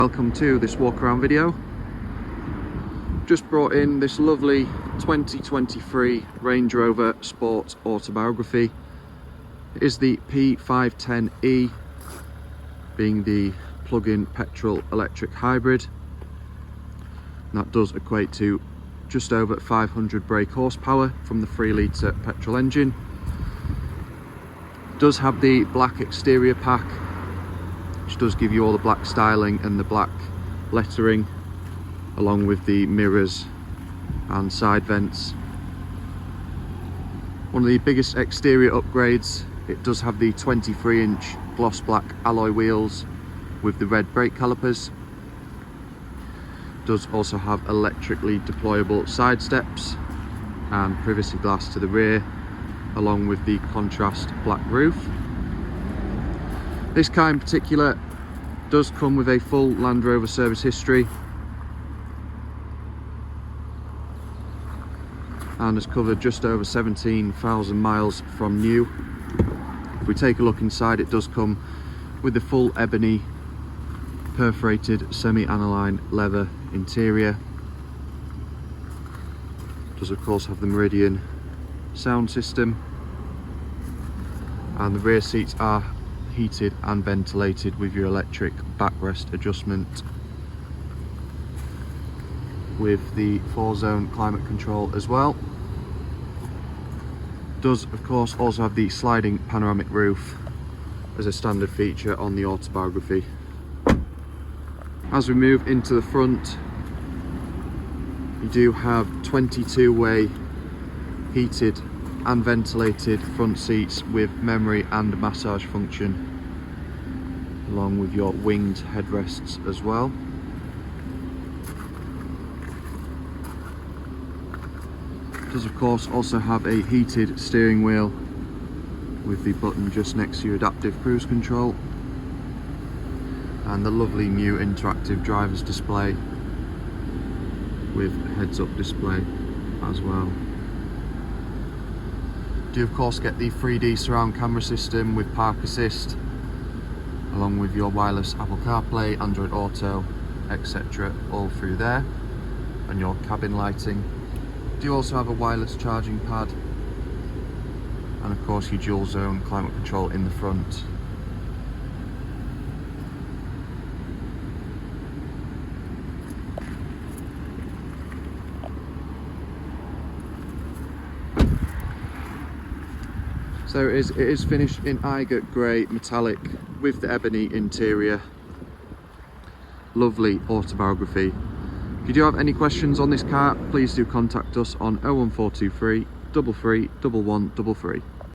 Welcome to this walk around video. Just brought in this lovely 2023 Range Rover Sport Autobiography. It is the P510e, being the plug-in petrol electric hybrid. And that does equate to just over 500 brake horsepower from the 3-litre petrol engine. It does have the black exterior pack, which does give you all the black styling and the black lettering, along with the mirrors and side vents. One of the biggest exterior upgrades, it does have the 23-inch gloss black alloy wheels with the red brake calipers. It does also have electrically deployable side steps and privacy glass to the rear, along with the contrast black roof. This car in particular does come with a full Land Rover service history and has covered just over 17,000 miles from new. If we take a look inside, it does come with the full ebony perforated semi-aniline leather interior. It does of course have the Meridian sound system, and the rear seats are heated and ventilated with your electric backrest adjustment, with the 4-zone climate control as well. Does of course also have the sliding panoramic roof as a standard feature on the Autobiography. As we move into the front, you do have 22-way heated and ventilated front seats with memory and massage function, along with your winged headrests as well. It does of course also have a heated steering wheel with the button just next to your adaptive cruise control, and the lovely new interactive driver's display with heads-up display as well. Do of course get the 3D surround camera system with park assist, along with your wireless Apple CarPlay, Android Auto, etc. all through there, and your cabin lighting. Do also have a wireless charging pad, and of course your dual zone climate control in the front. So it is finished in Eiger Grey metallic with the ebony interior. Lovely Autobiography. If you do have any questions on this car, please do contact us on 01423 33 1133.